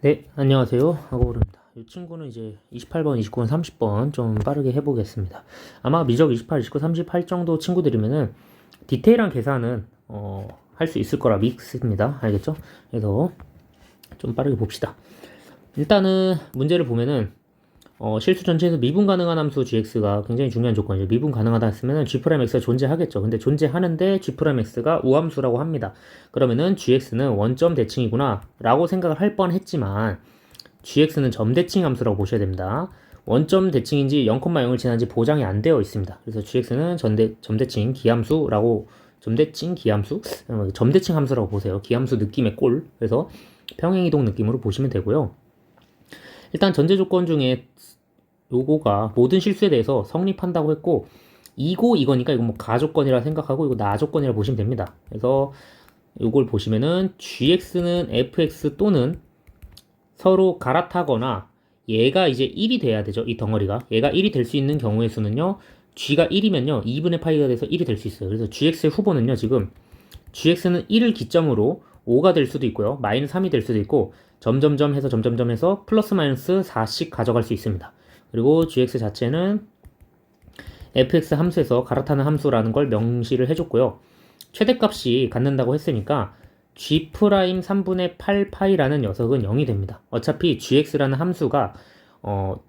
네, 안녕하세요. 하고부릅니다. 이 친구는 이제 28번, 29번, 30번 좀 빠르게 해보겠습니다. 아마 미적 28, 29, 38 정도 친구들이면은 디테일한 계산은 할 수 있을 거라 믿습니다. 알겠죠? 그래서 좀 빠르게 봅시다. 일단은 문제를 보면은 실수 전체에서 미분 가능한 함수 gx가 굉장히 중요한 조건이죠. 미분 가능하다 했으면 g'x가 존재하겠죠. 근데 존재하는데 g'x가 우함수라고 합니다. 그러면은 gx는 원점 대칭이구나 라고 생각을 할 뻔했지만 gx는 점대칭 함수라고 보셔야 됩니다. 원점 대칭인지 0,0을 지난지 보장이 안 되어 있습니다. 그래서 gx는 점대칭 기함수라고 점대칭 기함수? 점대칭 함수라고 보세요. 기함수 느낌의 꼴. 그래서 평행이동 느낌으로 보시면 되고요. 일단 전제 조건 중에 요거가 모든 실수에 대해서 성립한다고 했고 이거니까 이거 뭐 가조건이라 생각하고 이거 나조건이라 보시면 됩니다. 그래서 요걸 보시면은 gx는 fx 또는 서로 갈아타거나 얘가 이제 1이 돼야 되죠. 이 덩어리가 얘가 1이 될 수 있는 경우의 수는요, g가 1이면요 2분의 파이가 돼서 1이 될 수 있어요. 그래서 gx의 후보는요, 지금 gx는 1을 기점으로 5가 될 수도 있고요, 마이너스 3이 될 수도 있고 점점점 해서 점점점 해서 플러스 마이너스 4씩 가져갈 수 있습니다. 그리고 gx 자체는 fx 함수에서 갈아타는 함수라는 걸 명시를 해줬고요. 최대값이 갖는다고 했으니까 g' 3분의 8파이라는 녀석은 0이 됩니다. 어차피 gx라는 함수가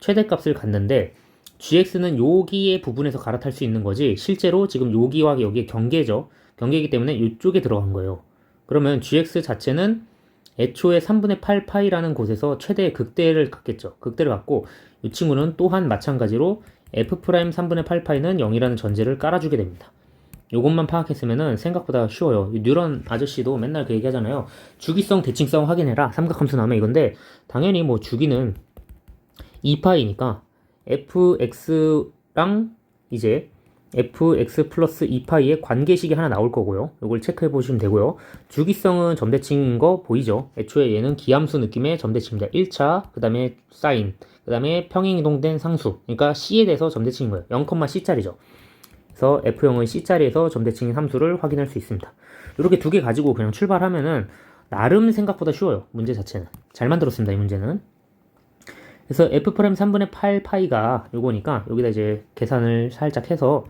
최대값을 갖는데 gx는 여기의 부분에서 갈아탈 수 있는 거지 실제로 지금 여기와 여기의 경계죠. 경계이기 때문에 이쪽에 들어간 거예요. 그러면 gx 자체는 애초에 3분의 8파이라는 곳에서 최대의 극대를 갖겠죠. 극대를 갖고 이 친구는 또한 마찬가지로 f' 3분의 8파이는 0이라는 전제를 깔아주게 됩니다. 요것만 파악했으면은 생각보다 쉬워요. 뉴런 아저씨도 맨날 그 얘기하잖아요. 주기성, 대칭성 확인해라. 삼각함수 나오면 이건데 당연히 뭐 주기는 2파이니까 fx랑 이제 fx 플러스 2파이의 관계식이 하나 나올 거고요. 이걸 체크해 보시면 되고요. 주기성은 점대칭인 거 보이죠? 애초에 얘는 기함수 느낌의 점대칭입니다. 1차, 그 다음에 사인, 그 다음에 평행이동된 상수. 그러니까 c에 대해서 점대칭인 거예요. 0,c짜리죠. 그래서 F형은 C자리에서 점대칭인 함수를 확인할 수 있습니다. 이렇게 두 개 가지고 그냥 출발하면은 나름 생각보다 쉬워요. 문제 자체는. 잘 만들었습니다. 이 문제는. 그래서 F' 3분의 8파이가 요거니까 여기다 이제 계산을 살짝 해서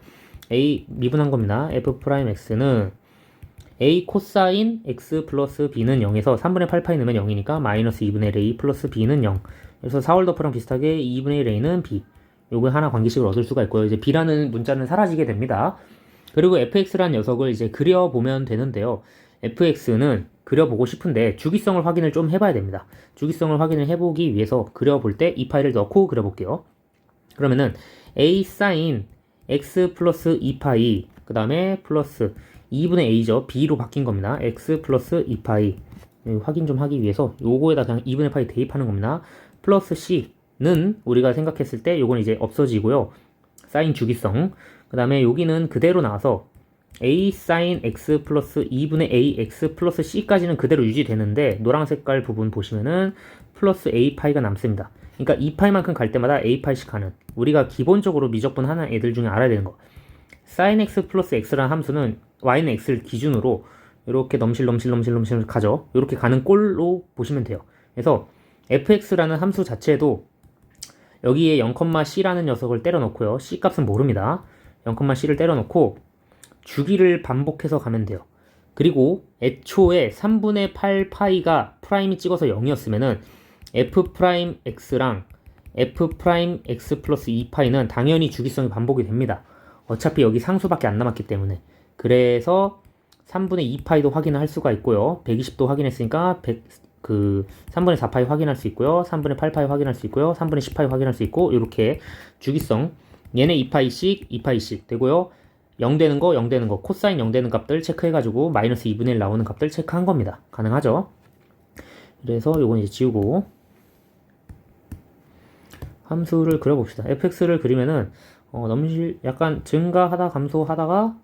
A 미분한 겁니다. F'X는 A 코사인 X 플러스 B는 0에서 3분의 8파이 넣으면 0이니까 마이너스 2분의 1 A 플러스 B는 0. 그래서 4월더프랑 비슷하게 2분의 1 A는 B. 요거 하나 관계식을 얻을 수가 있고요. 이제 B라는 문자는 사라지게 됩니다. 그리고 fx라는 녀석을 이제 그려보면 되는데요. fx는 그려보고 싶은데 주기성을 확인을 좀 해봐야 됩니다. 주기성을 확인을 해보기 위해서 그려볼 때 이 파이를 넣고 그려볼게요. 그러면은 a sin x 플러스 2파이 그 다음에 플러스 2분의 a죠. b로 바뀐 겁니다. x 플러스 2파이 확인 좀 하기 위해서 요거에다 그냥 2분의 파이 대입하는 겁니다. 플러스 c는 우리가 생각했을 때 요건 이제 없어지고요. 사인 주기성. 그 다음에 여기는 그대로 나와서 a sin x 플러스 2분의 a x 플러스 c까지는 그대로 유지되는데 노란 색깔 부분 보시면은 플러스 a 파이가 남습니다. 그러니까 2파이만큼 갈 때마다 a 파이씩 가는, 우리가 기본적으로 미적분 하는 애들 중에 알아야 되는 거, sin x 플러스 x라는 함수는 y는 x를 기준으로 이렇게 넘실 가죠. 이렇게 가는 꼴로 보시면 돼요. 그래서 fx라는 함수 자체도 여기에 0,c라는 녀석을 때려 놓고요. c 값은 모릅니다. 0,c를 때려 놓고 주기를 반복해서 가면 돼요. 그리고 애초에 3분의 8파이가 프라임이 찍어서 0이었으면은 f'x랑 f'x 플러스 2파이는 당연히 주기성이 반복이 됩니다. 어차피 여기 상수밖에 안 남았기 때문에. 그래서 3분의 2파이도 확인을 할 수가 있고요. 120도 확인했으니까 3분의 4파이 확인할 수 있고요. 3분의 8파이 확인할 수 있고요. 3분의 10파이 확인할 수 있고, 이렇게 주기성 얘네 2파이씩 되고요. 0 되는 거, 0 되는 거, 코사인 0 되는 값들 체크해가지고 마이너스 2분의 1 나오는 값들 체크한 겁니다. 가능하죠? 그래서 요건 이제 지우고 함수를 그려봅시다. fx를 그리면은 약간 증가하다 감소하다가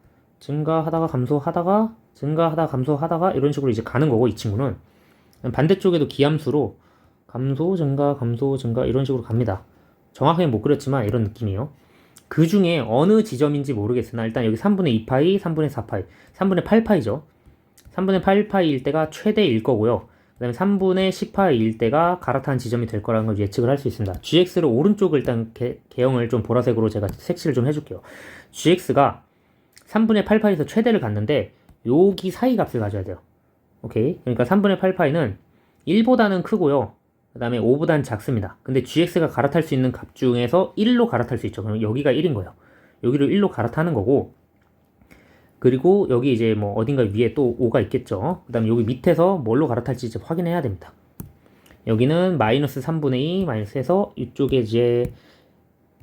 감소하다가 이런 식으로 이제 가는 거고, 이 친구는 반대쪽에도 기함수로 감소 증가 이런 식으로 갑니다. 정확하게 못 그렸지만 이런 느낌이에요. 그 중에 어느 지점인지 모르겠으나 일단 여기 3분의 2파이, 3분의 4파이, 3분의 8파이죠. 3분의 8파이일 때가 최대일 거고요. 다음에 3분의 10파일 때가 갈아탄 지점이 될 거라는 걸 예측을 할 수 있습니다. gx를 오른쪽을 일단 개형을 좀 보라색으로 제가 색칠을 좀 해줄게요. gx가 3분의 8파에서 최대를 갖는데 여기 사이 값을 가져야 돼요. 오케이. 그러니까 3분의 8파이는 1보다는 크고요. 그 다음에 5보다는 작습니다. 근데 gx가 갈아탈 수 있는 값 중에서 1로 갈아탈 수 있죠. 그럼 여기가 1인 거예요. 여기를 1로 갈아타는 거고, 그리고 여기 이제 뭐 어딘가 위에 또 5가 있겠죠. 그 다음에 여기 밑에서 뭘로 갈아탈지 이제 확인해야 됩니다. 여기는 마이너스 3분의 2 마이너스해서 이쪽에 이제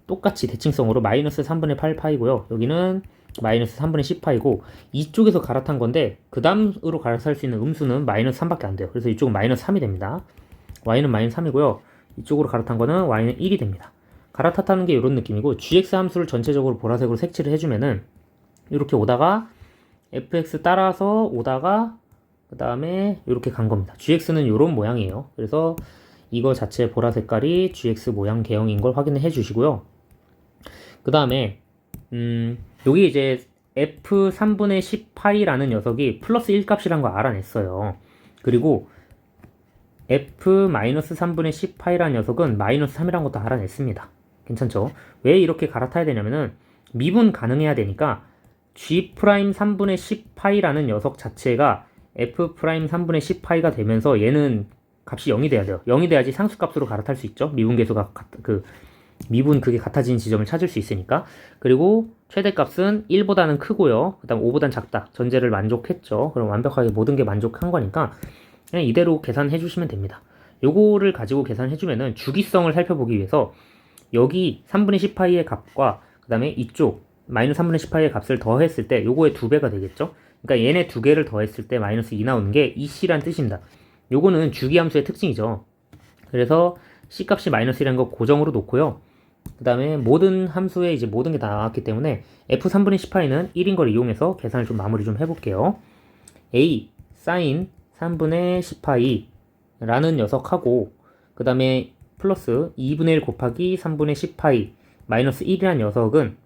똑같이 대칭성으로 마이너스 3분의 8파이고요. 여기는 마이너스 3분의 10파이고 이쪽에서 갈아탄 건데 그 다음으로 갈아탈 수 있는 음수는 마이너스 3밖에 안 돼요. 그래서 이쪽은 마이너스 3이 됩니다. y는 마이너스 3이고요. 이쪽으로 갈아탄 거는 y는 1이 됩니다. 갈아탔다는 게 이런 느낌이고 gx 함수를 전체적으로 보라색으로 색칠을 해주면은 이렇게 오다가 fx 따라서 오다가 그 다음에 이렇게 간 겁니다. gx는 이런 모양이에요. 그래서 이거 자체 보라 색깔이 gx 모양 개형인 걸 확인해 주시고요. 그 다음에 여기 이제 f 3분의 10파이라는 녀석이 플러스 1 값이란 거 알아냈어요. 그리고 f 마이너스 3분의 10파이라는 녀석은 마이너스 3이란 것도 알아냈습니다. 괜찮죠? 왜 이렇게 갈아타야 되냐면은 미분 가능해야 되니까 g' 3분의 10파이라는 녀석 자체가 f' 3분의 10파이가 되면서 얘는 값이 0이 돼야 돼요. 0이 돼야지 상수값으로 갈아탈 수 있죠. 미분계수가 미분 그게 같아지는 지점을 찾을 수 있으니까. 그리고 최대값은 1보다는 크고요. 그 다음 5보다는 작다. 전제를 만족했죠. 그럼 완벽하게 모든 게 만족한 거니까 그냥 이대로 계산해 주시면 됩니다. 요거를 가지고 계산해 주면은 주기성을 살펴보기 위해서 여기 3분의 10파이의 값과 그 다음에 이쪽 마이너스 3분의 10파이의 값을 더했을 때 요거의 2배가 되겠죠. 그러니까 얘네 두 개를 더했을 때 마이너스 2 나오는 게 이c란 뜻입니다. 요거는 주기함수의 특징이죠. 그래서 c값이 마이너스 1이라는 거 고정으로 놓고요. 그 다음에 모든 함수에 이제 모든 게 다 나왔기 때문에 f 3분의 10파이는 1인 걸 이용해서 계산을 좀 마무리 좀 해볼게요. a sin 3분의 10파이 라는 녀석하고 그 다음에 플러스 2분의 1 곱하기 3분의 10파이 마이너스 1이라는 녀석은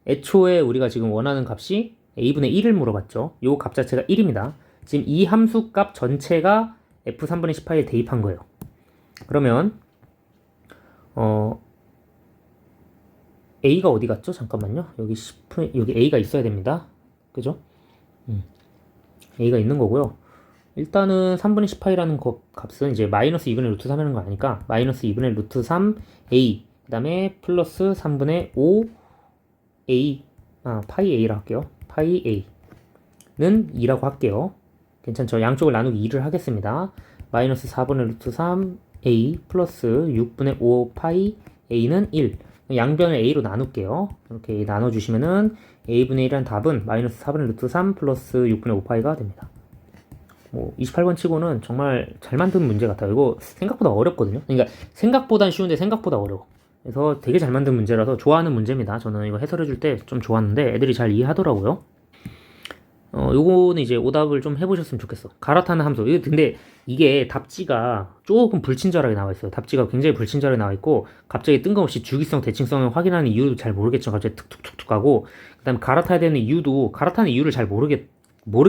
애초에 우리가 지금 원하는 값이 a분의 1을 물어봤죠. 요 값 자체가 1입니다. 지금 이 함수 값 전체가 f 3분의 10파이에 대입한 거예요. 그러면 a가 어디 갔죠? 잠깐만요. 여기 여기 a가 있어야 됩니다. 그죠? a가 있는 거고요. 일단은 3분의 10파이라는 값은 이제 마이너스 2분의 루트 3이라는 거 아니까 마이너스 2분의 루트 3 a 그 다음에 플러스 3분의 5 a 파이 a라 할게요. 파이 a는 2라고 할게요. 괜찮죠? 양쪽을 나누기 2를 하겠습니다. 마이너스 4분의 루트 3 a 플러스 6분의 5 파이 a는 1 양변을 a로 나눌게요. 이렇게 나눠주시면은 a분의 1이란 답은 마이너스 4분의 루트 3 플러스 6분의 5파이가 됩니다. 뭐 28번 치고는 정말 잘 만든 문제 같아요. 이거 생각보다 어렵거든요. 그러니까 생각보단 쉬운데 생각보다 어려워. 그래서 되게 잘 만든 문제라서 좋아하는 문제입니다. 저는 이거 해설해줄 때 좀 좋았는데 애들이 잘 이해하더라고요. 요거는 이제 오답을 좀 해보셨으면 좋겠어. 갈아타는 함수. 근데 이게 답지가 조금 불친절하게 나와 있어요. 답지가 굉장히 불친절하게 나와 있고 갑자기 뜬금없이 주기성, 대칭성을 확인하는 이유도 잘 모르겠지만 갑자기 툭툭툭툭 하고 그 다음에 갈아타야 되는 이유도 갈아타는 이유를 잘 모르게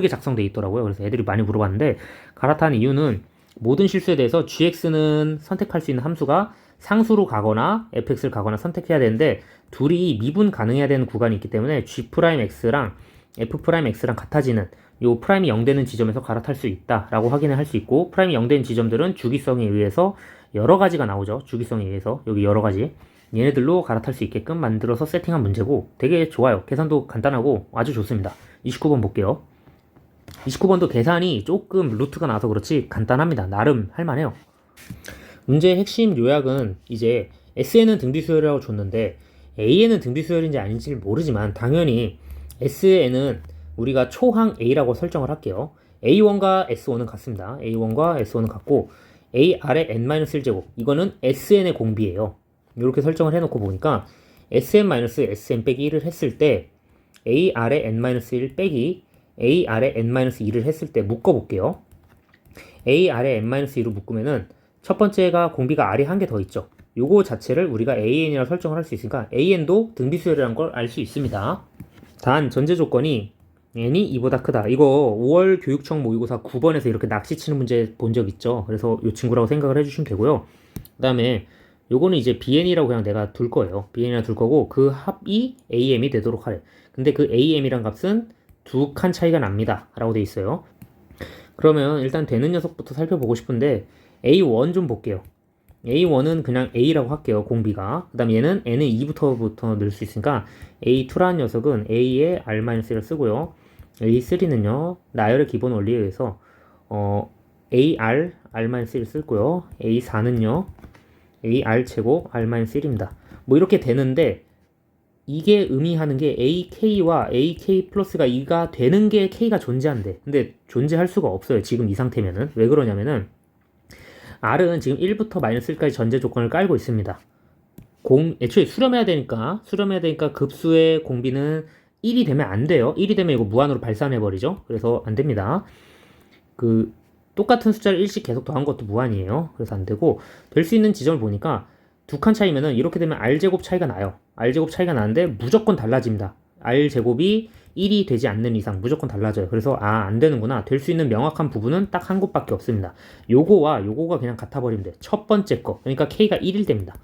작성돼 있더라고요. 그래서 애들이 많이 물어봤는데 갈아타는 이유는 모든 실수에 대해서 gx는 선택할 수 있는 함수가 상수로 가거나 fx를 가거나 선택해야 되는데 둘이 미분 가능해야 되는 구간이 있기 때문에 g'x랑 f'x랑 같아지는 요 프라임이 0 되는 지점에서 갈아탈 수 있다라고 확인을 할 수 있고 프라임이 0 되는 지점들은 주기성에 의해서 여러 가지가 나오죠. 주기성에 의해서 여기 여러 가지 얘네들로 갈아탈 수 있게끔 만들어서 세팅한 문제고 되게 좋아요. 계산도 간단하고 아주 좋습니다. 29번 볼게요. 29번도 계산이 조금 루트가 나서 그렇지 간단합니다. 나름 할만해요. 문제의 핵심 요약은 이제 S에는 등비수열이라고 줬는데 A에는 등비수열인지 아닌지 모르지만 당연히 S에는 우리가 초항 A라고 설정을 할게요. A1과 S1은 같습니다. A1과 S1은 같고 A 아래 N-1제곱 이거는 SN의 공비예요. 이렇게 설정을 해놓고 보니까 SN-SN 빼기 1을 했을 때 A 아래 N-1 빼기 A 아래 N-2를 했을 때 묶어볼게요. A 아래 N-2로 묶으면은 첫 번째가 공비가 R이 한 개 더 있죠. 요거 자체를 우리가 AN이라고 설정을 할 수 있으니까 AN도 등비수열이라는 걸 알 수 있습니다. 단 전제 조건이 n이 2보다 크다. 이거 5월 교육청 모의고사 9번에서 이렇게 낚시 치는 문제 본 적 있죠? 그래서 이 친구라고 생각을 해주시면 되고요. 그 다음에 요거는 이제 bn이라고 그냥 내가 둘 거예요. bn이라 둘 거고 그 합이 am이 되도록 하래. 근데 그 am이란 값은 두 칸 차이가 납니다. 라고 돼 있어요. 그러면 일단 되는 녀석부터 살펴보고 싶은데 A1 좀 볼게요. A1은 그냥 A라고 할게요. 공비가. 그 다음 얘는 N을 2부터 넣을 수 있으니까 A2라는 녀석은 A에 R-1을 쓰고요. A3는요. 나열의 기본 원리에 의해서 AR, R-1을 쓸 거고요. A4는요. AR 제곱 R-1입니다. 뭐 이렇게 되는데 이게 의미하는 게 AK와 AK 플러스가 2가 되는 게 K가 존재한대. 근데 존재할 수가 없어요. 지금 이 상태면은. 왜 그러냐면은 R은 지금 1부터 마이너스 1까지 전제 조건을 깔고 있습니다. 애초에 수렴해야 되니까 급수의 공비는 1이 되면 안 돼요. 1이 되면 이거 무한으로 발산해버리죠. 그래서 안 됩니다. 똑같은 숫자를 1씩 계속 더한 것도 무한이에요. 그래서 안 되고, 될 수 있는 지점을 보니까 두 칸 차이면은 이렇게 되면 R제곱 차이가 나요. R제곱 차이가 나는데 무조건 달라집니다. R제곱이 1이 되지 않는 이상 무조건 달라져요. 그래서 안 되는구나. 될 수 있는 명확한 부분은 딱 한 곳밖에 없습니다. 요거와 요거가 그냥 같아버리면 돼요. 첫 번째 거. 그러니까 K가 1일 때입니다.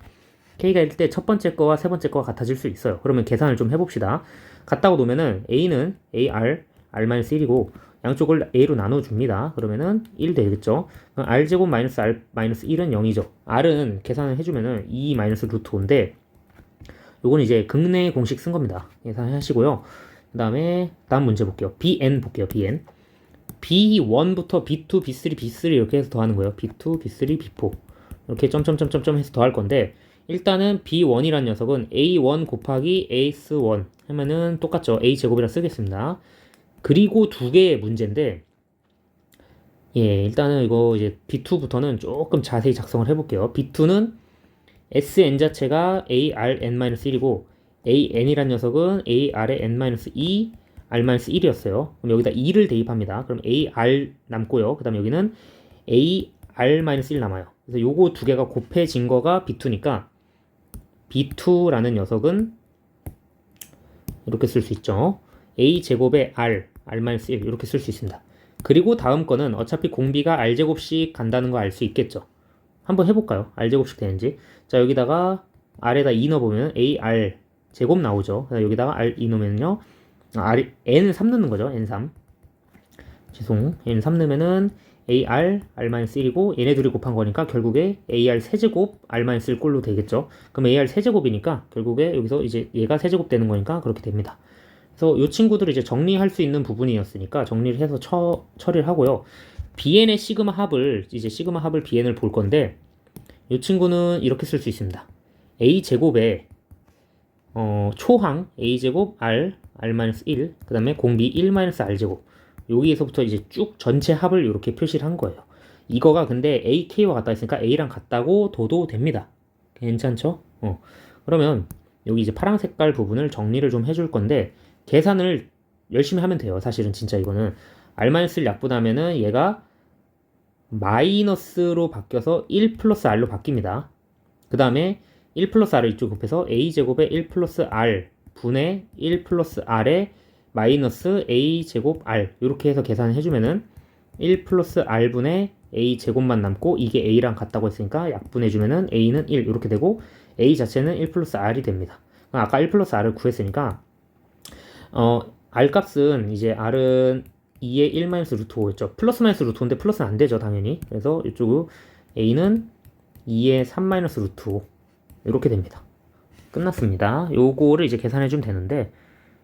K가 1일 때 첫 번째 거와 세 번째 거가 같아질 수 있어요. 그러면 계산을 좀 해봅시다. 같다고 놓으면은 A는 AR, R-1이고 양쪽을 A로 나눠줍니다. 그러면은 1 되겠죠. R제곱 마이너스 R-1은 0이죠. R은 계산을 해주면은 2 마이너스 루트 5인데 요건 이제 극내 공식 쓴 겁니다. 계산하시고요. 그 다음에 다음 문제 볼게요. BN 볼게요. BN. B1부터 B2, B3, B3 이렇게 해서 더하는 거예요. B2, B3, B4 이렇게 점점점점점 해서 더할 건데 일단은 B1이란 녀석은 A1 곱하기 AS1 하면은 똑같죠. A제곱이라 쓰겠습니다. 그리고 두 개의 문제인데 일단은 이거 이제 B2부터는 조금 자세히 작성을 해볼게요. B2는 Sn 자체가 ARn-1이고 AN이란 녀석은 AR의 n-2 R-1이었어요. 그럼 여기다 2를 대입합니다. 그럼 AR 남고요. 그 다음 여기는 AR-1 남아요. 그래서 요거 두 개가 곱해진 거가 B2니까 B2라는 녀석은 이렇게 쓸 수 있죠. A제곱의 R-1 이렇게 쓸 수 있습니다. 그리고 다음 거는 어차피 공비가 R제곱씩 간다는 거 알 수 있겠죠. 한번 해볼까요? R제곱씩 되는지. 자, 여기다가 R에다 2 넣어보면 AR 제곱 나오죠. 여기다가 R 2 넣으면요. N은 3 넣는 거죠. N3. N 3 넣으면은 AR, R-1이고 얘네 둘이 곱한 거니까 결국에 AR 세제곱, R-1 꼴로 되겠죠. 그럼 AR 세제곱이니까 결국에 여기서 이제 얘가 세제곱 되는 거니까 그렇게 됩니다. 그래서 이 친구들을 이제 정리할 수 있는 부분이었으니까 정리를 해서 처리를 하고요. BN의 시그마 합을 BN을 볼 건데 이 친구는 이렇게 쓸 수 있습니다. A제곱에 초항 A제곱 R, R-1 그 다음에 공비 1 R제곱 여기에서부터 이제 쭉 전체 합을 이렇게 표시를 한 거예요. 이거가 근데 AK와 같다 했으니까 A랑 같다고 둬도 됩니다. 괜찮죠? 그러면 여기 이제 파란 색깔 부분을 정리를 좀 해줄 건데 계산을 열심히 하면 돼요. 사실은 진짜 이거는 R-1 약분하면은 얘가 마이너스로 바뀌어서 1 플러스 R로 바뀝니다. 그 다음에 1 플러스 R을 이쪽 곱해서 A제곱에 1 플러스 R 분의 1 플러스 R에 마이너스 A제곱 R 이렇게 해서 계산을 해주면은 1 플러스 R분의 A제곱만 남고 이게 A랑 같다고 했으니까 약분해주면은 A는 1 이렇게 되고 A 자체는 1 플러스 R이 됩니다. 아까 1 플러스 R을 구했으니까 R 값은 이제 R은 2의 1 마이너스 루트 5였죠. 플러스 마이너스 루트 5인데 플러스는 안 되죠, 당연히. 그래서 이쪽은 A는 2의 3 마이너스 루트 5 이렇게 됩니다. 끝났습니다. 요거를 이제 계산해주면 되는데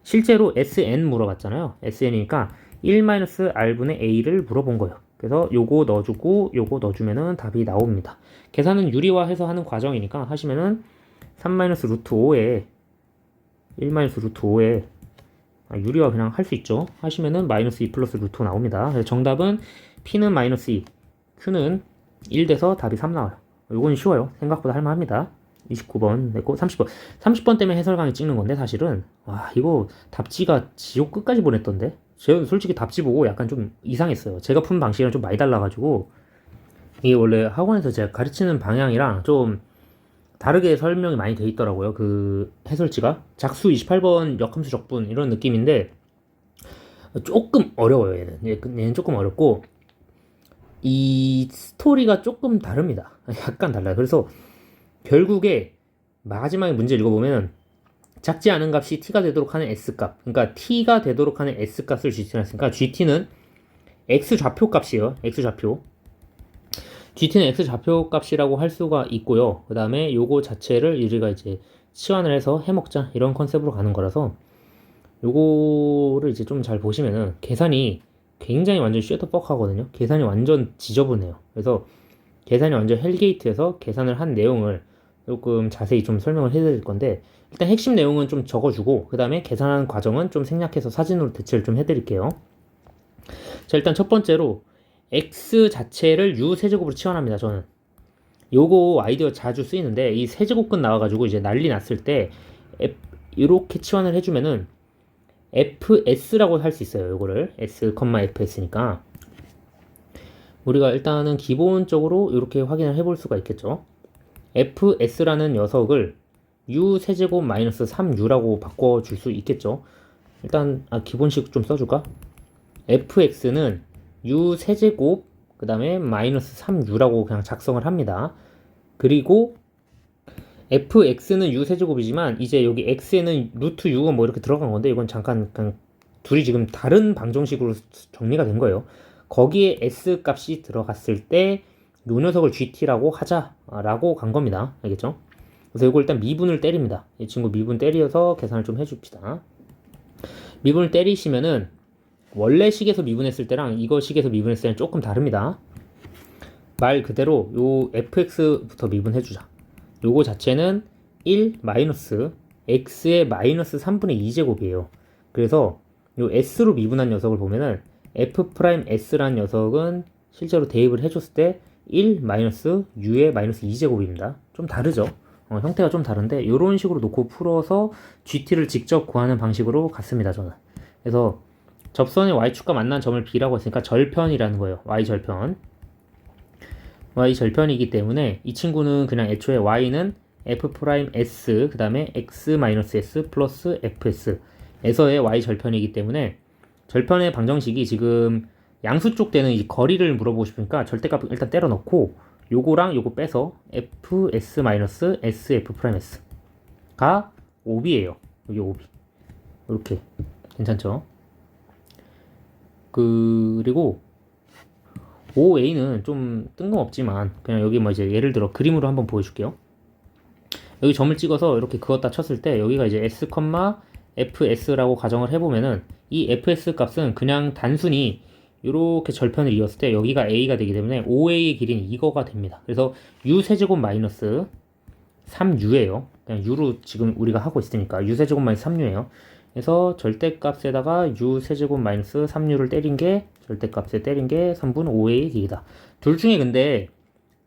실제로 SN 물어봤잖아요. SN이니까 1 마이너스 R분의 A를 물어본 거예요. 그래서 요거 넣어주고 요거 넣어주면은 답이 나옵니다. 계산은 유리화해서 하는 과정이니까 하시면은 3 마이너스 루트 5에 1 마이너스 루트 5에 유리화 그냥 할 수 있죠. 하시면은 마이너스 2 플러스 루트 5 나옵니다. 그래서 정답은 P는 마이너스 2, Q는 1 돼서 답이 3 나와요. 이건 쉬워요. 생각보다 할만합니다. 29번 됐고 30번 30번 때문에 해설 강의 찍는 건데 사실은 이거 답지가 지옥 끝까지 보냈던데 제가 솔직히 답지 보고 약간 좀 이상했어요. 제가 푼 방식이랑 좀 많이 달라가지고 이게 원래 학원에서 제가 가르치는 방향이랑 좀 다르게 설명이 많이 돼 있더라고요. 그 해설지가 작수 28번 역함수 적분 이런 느낌인데 조금 어려워요. 얘는 조금 어렵고 이 스토리가 조금 다릅니다. 약간 달라요. 그래서 결국에 마지막에 문제 읽어보면 작지 않은 값이 t가 되도록 하는 s값, 그러니까 t가 되도록 하는 s값을 gt라 했으니까 gt는 x좌표 값이에요. x좌표. gt는 x좌표 값이라고 할 수가 있고요. 그 다음에 요거 자체를 우리가 이제 치환을 해서 해먹자 이런 컨셉으로 가는 거라서 요거를 이제 좀 잘 보시면은 계산이 굉장히 완전 쉣더퍽 하거든요. 계산이 완전 지저분해요. 그래서 계산이 완전 헬게이트에서 계산을 한 내용을 조금 자세히 좀 설명을 해드릴 건데, 일단 핵심 내용은 좀 적어주고 그 다음에 계산하는 과정은 좀 생략해서 사진으로 대체를 좀 해드릴게요. 자, 일단 첫 번째로 x 자체를 u 세제곱으로 치환합니다. 저는 요거 아이디어 자주 쓰이는데, 이 세제곱근 나와가지고 이제 난리 났을 때 이렇게 치환을 해주면은 fs라고 할 수 있어요. 요거를 s, fs니까 우리가 일단은 기본적으로 이렇게 확인을 해볼 수가 있겠죠. fs라는 녀석을 u 세제곱 마이너스 3u라고 바꿔줄 수 있겠죠. 일단 기본식 좀 써줄까? fx는 u 세제곱 그 다음에 마이너스 3u라고 그냥 작성을 합니다. 그리고 fx는 u 세제곱이지만 이제 여기 x에는 루트 u가 뭐 이렇게 들어간 건데, 이건 잠깐 그냥 둘이 지금 다른 방정식으로 정리가 된 거예요. 거기에 s 값이 들어갔을 때 요 녀석을 gt라고 하자라고 간 겁니다. 알겠죠? 그래서 이거 일단 미분을 때립니다. 이 친구 미분 때려서 계산을 좀 해줍시다. 미분을 때리시면은 원래 식에서 미분했을 때랑 이거 식에서 미분했을 때는 조금 다릅니다. 말 그대로 요 fx부터 미분해주자. 요거 자체는 1 마이너스 x의 마이너스 3분의 2제곱이에요. 그래서 요 s로 미분한 녀석을 보면은 f's라는 녀석은 실제로 대입을 해줬을 때 1 마이너스 u의 마이너스 2제곱입니다. 좀 다르죠? 형태가 좀 다른데 이런 식으로 놓고 풀어서 gt를 직접 구하는 방식으로 갔습니다. 저는. 그래서 접선의 y축과 만난 점을 b라고 했으니까 절편이라는 거예요. y절편. y절편이기 때문에 이 친구는 그냥 애초에 y는 f's 그 다음에 x-s 플러스 fs 에서의 y절편이기 때문에 절편의 방정식이 지금 양수 쪽 되는 이 거리를 물어보고 싶으니까 절대값 일단 때려 넣고 요거랑 요거 빼서 fs-sf's가 5b예요. 여기 5b. 이렇게 괜찮죠? 그리고 OA는 좀 뜬금없지만 그냥 여기 뭐 이제 예를 들어 그림으로 한번 보여줄게요. 여기 점을 찍어서 이렇게 그었다 쳤을 때 여기가 이제 s, fs라고 가정을 해보면은 이 fs 값은 그냥 단순히 이렇게 절편을 이었을 때 여기가 a가 되기 때문에 OA의 길이는 이거가 됩니다. 그래서 u 세제곱 마이너스 3u예요. 그냥 u로 지금 우리가 하고 있으니까 u 세제곱 마이너스 3u예요. 그래서 절대값에다가 u 세제곱 마이너스 3u를 때린 게 절대값에 때린 게 3분 5a의 길이다. 둘 중에 근데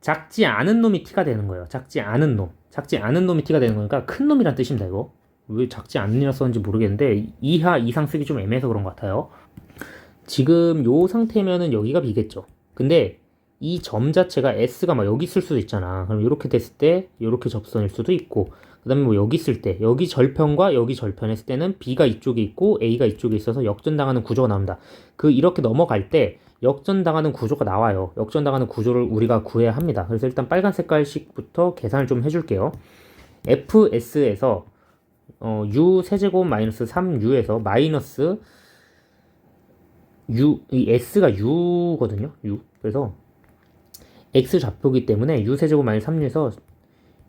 작지 않은 놈이 t가 되는 거예요. 작지 않은 놈. 작지 않은 놈이 t가 되는 거니까 큰 놈이란 뜻입니다. 이거. 왜 작지 않느냐 썼는지 모르겠는데 이하 이상 쓰기 좀 애매해서 그런 것 같아요. 지금 요 상태면은 여기가 b겠죠. 근데 이 점 자체가 s가 막 여기 있을 수도 있잖아. 그럼 이렇게 됐을 때 이렇게 접선일 수도 있고, 그 다음에 뭐 여기 있을 때 여기 절편과 여기 절편했을 때는 b가 이쪽에 있고 a가 이쪽에 있어서 역전당하는 구조가 나옵니다. 이렇게 넘어갈 때 역전당하는 구조가 나와요. 역전당하는 구조를 우리가 구해야 합니다. 그래서 일단 빨간 색깔식부터 계산을 좀 해줄게요. fs에서 u 세제곱 마이너스 3u에서 마이너스 u, 이 s가 u거든요. u. 그래서 x 좌표이기 때문에 u 세제곱 마이너스 3u에서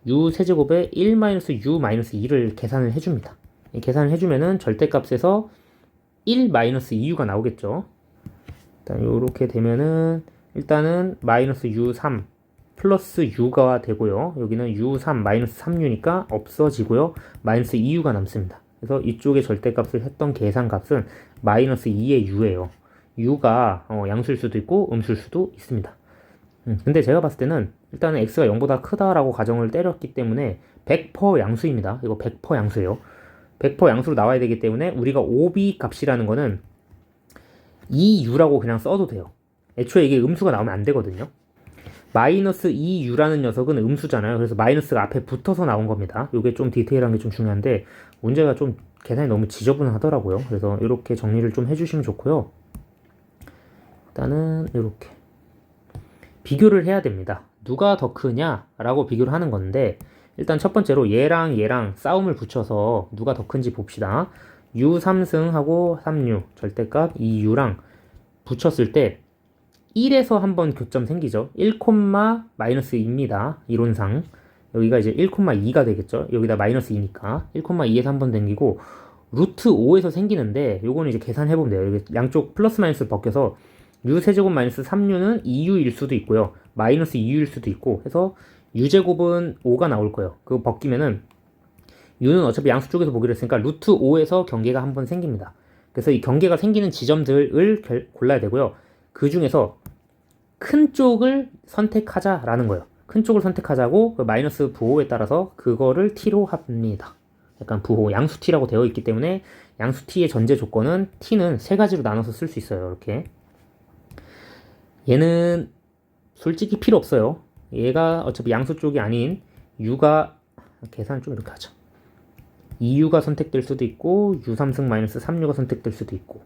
u 세제곱에 1 마이너스 u 마이너스 2를 계산을 해줍니다. 계산을 해주면은 절대값에서 1 마이너스 2u가 나오겠죠. 일단 요렇게 되면은 일단은 마이너스 u3 플러스 u가 되고요. 여기는 u3 마이너스 3u니까 없어지고요. 마이너스 2u가 남습니다. 그래서 이쪽에 절대값을 했던 계산값은 마이너스 2의 u예요. u가 양수일 수도 있고 음수일 수도 있습니다. 근데 제가 봤을 때는 일단은 x가 0보다 크다라고 가정을 때렸기 때문에 100% 양수입니다. 이거 100% 양수예요. 100% 양수로 나와야 되기 때문에 우리가 OB 값이라는 거는 2u라고 그냥 써도 돼요. 애초에 이게 음수가 나오면 안 되거든요. 마이너스 2u라는 녀석은 음수잖아요. 그래서 마이너스가 앞에 붙어서 나온 겁니다. 이게 좀 디테일한 게 좀 중요한데 문제가 좀 계산이 너무 지저분하더라고요. 그래서 이렇게 정리를 좀 해주시면 좋고요. 일단은 이렇게 비교를 해야 됩니다. 누가 더 크냐라고 비교를 하는 건데, 일단 첫 번째로 얘랑 싸움을 붙여서 누가 더 큰지 봅시다. u 3승하고 3u 절대값 2u랑 붙였을 때 1에서 한번 교점 생기죠. 1,-2입니다. 이론상 여기가 이제 1,2가 되겠죠. 여기다 마이너스 2니까 1,2에서 한번 생기고 루트 5에서 생기는데, 요거는 이제 계산해보면 돼요. 여기 양쪽 플러스 마이너스 벗겨서 u 세제곱 마이너스 3u는 2u일 수도 있고요, 마이너스 2u일 수도 있고 해서 u제곱은 5가 나올 거예요. 그거 벗기면은 u는 어차피 양수 쪽에서 보기로 했으니까 루트 5에서 경계가 한번 생깁니다. 그래서 이 경계가 생기는 지점들을 골라야 되고요. 그 중에서 큰 쪽을 선택하자라는 거예요. 큰 쪽을 선택하자고, 그 마이너스 부호에 따라서 그거를 t로 합니다. 약간 부호, 양수 t라고 되어 있기 때문에 양수 t의 전제 조건은 t는 세 가지로 나눠서 쓸 수 있어요. 이렇게. 얘는 솔직히 필요 없어요. 얘가 어차피 양수 쪽이 아닌 u가, 계산을 좀 이렇게 하죠. 2u가 선택될 수도 있고 u 3승 마이너스 3u가 선택될 수도 있고,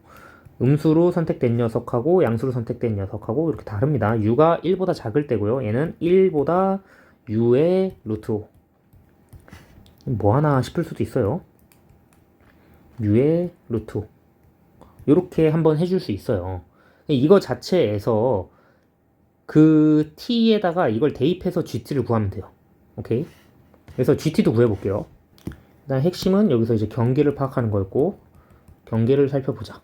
음수로 선택된 녀석하고 양수로 선택된 녀석하고 이렇게 다릅니다. u가 1보다 작을 때고요. 얘는 1보다 u의 루트 5. 뭐 하나 싶을 수도 있어요. u의 루트 5. 이렇게 한번 해줄 수 있어요. 이거 자체에서 그 t에다가 이걸 대입해서 gt를 구하면 돼요. 오케이? 그래서 gt도 구해볼게요. 일단 핵심은 여기서 이제 경계를 파악하는 거였고, 경계를 살펴보자.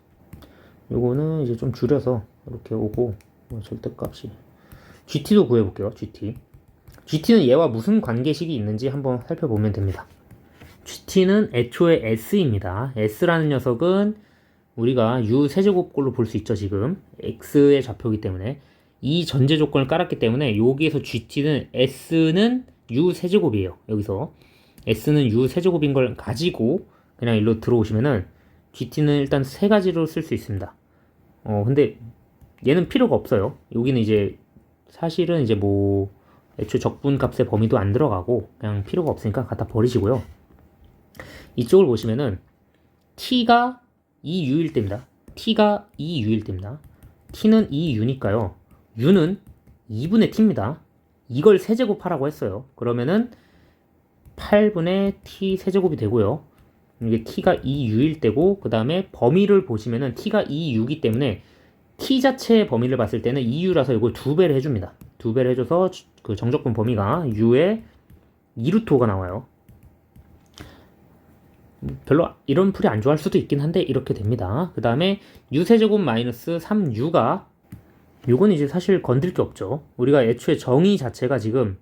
요거는 이제 좀 줄여서 이렇게 오고, 절대값이 gt도 구해볼게요. gt는 얘와 무슨 관계식이 있는지 한번 살펴보면 됩니다. gt는 애초에 s입니다. s라는 녀석은 우리가 u 세제곱꼴로 볼 수 있죠. 지금 x의 좌표이기 때문에 이 전제 조건을 깔았기 때문에 여기에서 gt는 s는 u 세제곱이에요. 여기서 s는 u 세제곱인 걸 가지고 그냥 일로 들어오시면은 gt는 일단 세 가지로 쓸 수 있습니다. 근데 얘는 필요가 없어요. 여기는 이제 사실은 이제 뭐 애초에 적분값의 범위도 안 들어가고 그냥 필요가 없으니까 갖다 버리시고요. 이쪽을 보시면은 t가 2u일 때입니다. t가 2u일 때입니다. t는 2u니까요. u는 2분의 t입니다. 이걸 세제곱하라고 했어요. 그러면은 8분의 t 세제곱이 되고요. 이게 t가 2u일 때고, 그 다음에 범위를 보시면은 t가 2u이기 때문에 t 자체의 범위를 봤을 때는 2u라서 이걸 2배를 해줍니다. 2배를 해줘서 그 정적분 범위가 u의 2루트 5가 나와요. 별로 이런 풀이 안 좋아할 수도 있긴 한데 이렇게 됩니다. 그 다음에 u세제곱 마이너스 3u가, 요건 이제 사실 건들 게 없죠. 우리가 애초에 정의 자체가 지금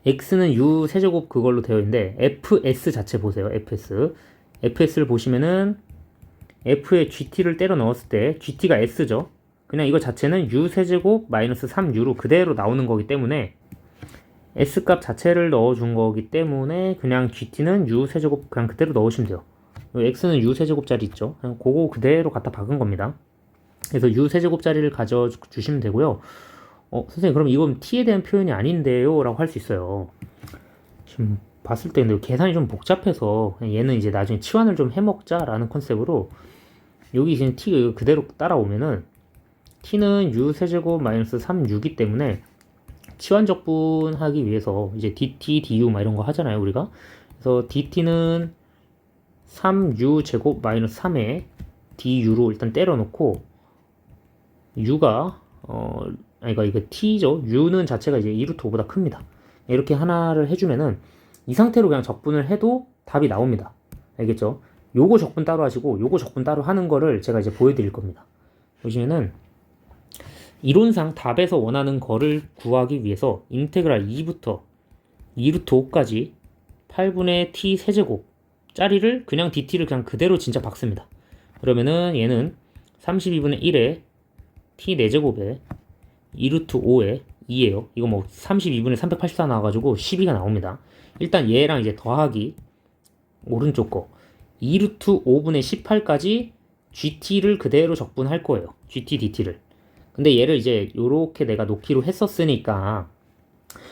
x는 u 세제곱 그걸로 되어 있는데, fs 자체 보세요. fs를 보시면은 f에 gt를 때려 넣었을 때 gt가 s죠. 그냥 이거 자체는 u 세제곱 마이너스 3u로 그대로 나오는 거기 때문에, s 값 자체를 넣어준 거기 때문에 그냥 gt는 u 세제곱 그냥 그대로 넣으시면 돼요. x는 u 세제곱짜리 있죠. 그냥 그거 그대로 갖다 박은 겁니다. 그래서 u 세제곱짜리를 가져주시면 되고요. 선생님 그럼 이건 t에 대한 표현이 아닌데요? 라고 할 수 있어요. 지금 봤을 때 근데 계산이 좀 복잡해서 얘는 이제 나중에 치환을 좀 해먹자 라는 컨셉으로, 여기 지금 t 그대로 따라오면은 t는 u 세제곱 마이너스 3u이기 때문에 치환 적분하기 위해서 이제 dt, du 막 이런 거 하잖아요, 우리가. 그래서 dt는 3u 제곱 마이너스 3에 du로 일단 때려놓고, u가 이거 t죠. u는 자체가 이제 2루트 5보다 큽니다. 이렇게 하나를 해주면은 이 상태로 그냥 적분을 해도 답이 나옵니다. 알겠죠? 요거 적분 따로 하시고 요거 적분 따로 하는 거를 제가 이제 보여드릴 겁니다. 보시면은 이론상 답에서 원하는 거를 구하기 위해서 인테그랄 2부터 2루트 5까지 8분의 t 세제곱 짜리를 그냥 dt를 그냥 그대로 진짜 박습니다. 그러면은 얘는 32분의 1에 t 4제곱에 2루트 5에 2에요. 이거 뭐 32분의 384 나와가지고 12가 나옵니다. 일단 얘랑 이제 더하기 오른쪽 거 2루트 5분의 18까지 gt를 그대로 적분할 거예요. gt, dt를. 근데 얘를 이제 요렇게 내가 놓기로 했었으니까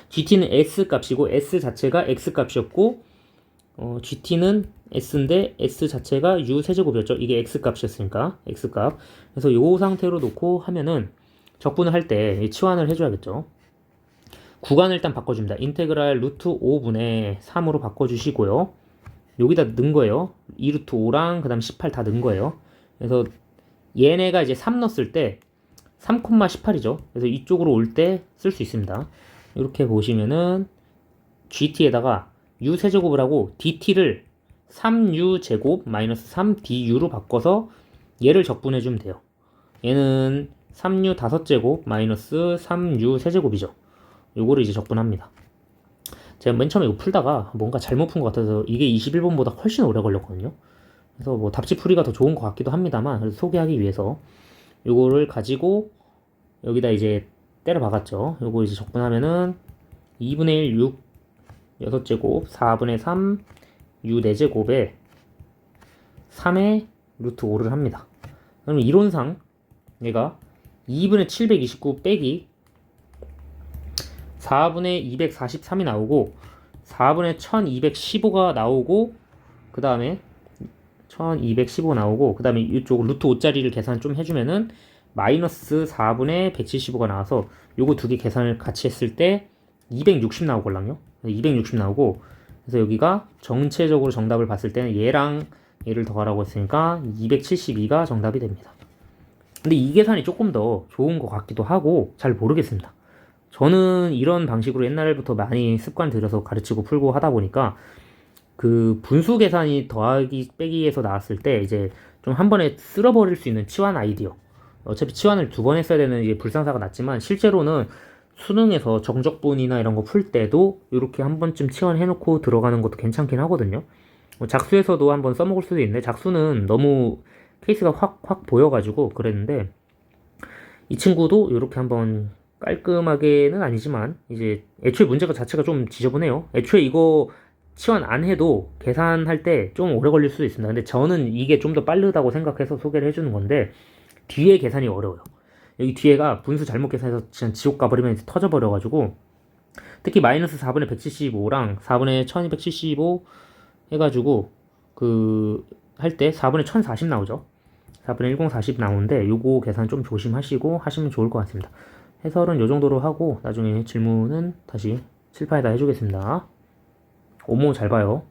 gt는 s 값이고 s 자체가 x 값이었고 GT는 S인데 S 자체가 U 세제곱이었죠. 이게 X 값이었으니까 X 값. 그래서 요 상태로 놓고 하면은 적분을 할 때 치환을 해줘야겠죠. 구간을 일단 바꿔줍니다. 인테그랄 루트 5분의 3으로 바꿔주시고요. 여기다 넣은 거예요. 2 루트 5랑 그 다음 18 다 넣은 거예요. 그래서 얘네가 이제 3 넣었을 때 3,18이죠. 그래서 이쪽으로 올 때 쓸 수 있습니다. 이렇게 보시면은 GT에다가 U 세제곱을 하고 DT를 3U 제곱 마이너스 3DU로 바꿔서 얘를 적분해주면 돼요. 얘는 3U 5제곱 마이너스 3U 세제곱이죠. 요거를 이제 적분합니다. 제가 맨 처음에 이거 풀다가 뭔가 잘못 푼 것 같아서 이게 21번보다 훨씬 오래 걸렸거든요. 그래서 뭐 답지풀이가 더 좋은 것 같기도 합니다만 그래서 소개하기 위해서 요거를 가지고 여기다 이제 때려 박았죠. 요거 이제 적분하면은 2분의 1 6 6제곱 4분의 3 U 4제곱에 3의 루트 5를 합니다. 그러면 이론상 얘가 2분의 729 빼기 4분의 243이 나오고 4분의 1215가 나오고 그 다음에 1215 나오고 그 다음에 이쪽 루트 5짜리를 계산 좀 해주면은 마이너스 4분의 175가 나와서 요거 두 개 계산을 같이 했을 때 260 나오걸랑요. 260 나오고 그래서 여기가 전체적으로 정답을 봤을 때는 얘랑 얘를 더하라고 했으니까 272가 정답이 됩니다. 근데 이 계산이 조금 더 좋은 것 같기도 하고 잘 모르겠습니다. 저는 이런 방식으로 옛날부터 많이 습관 들여서 가르치고 풀고 하다 보니까 그 분수 계산이 더하기 빼기에서 나왔을 때 이제 좀 한 번에 쓸어버릴 수 있는 치환 아이디어. 어차피 치환을 2번 했어야 되는 이게 불상사가 났지만 실제로는 수능에서 정적분이나 이런 거 풀 때도 이렇게 한 번쯤 치환해놓고 들어가는 것도 괜찮긴 하거든요. 작수에서도 한번 써먹을 수도 있는데 작수는 너무 케이스가 확 보여가지고 그랬는데 이 친구도 이렇게 한번 깔끔하게는 아니지만 이제 애초에 문제가 자체가 좀 지저분해요. 애초에 이거 치환 안 해도 계산할 때 좀 오래 걸릴 수도 있습니다. 근데 저는 이게 좀 더 빠르다고 생각해서 소개를 해주는 건데 뒤에 계산이 어려워요. 여기 뒤에가 분수 잘못 계산해서 진짜 지옥 가버리면 이제 터져버려가지고 특히 마이너스 4분의 175랑 4분의 1275 해가지고 그 할 때 4분의 1040 나오죠. 4분의 1040 나오는데 요거 계산 좀 조심하시고 하시면 좋을 것 같습니다. 해설은 요 정도로 하고 나중에 질문은 다시 칠판에다 해주겠습니다. 오모 잘 봐요.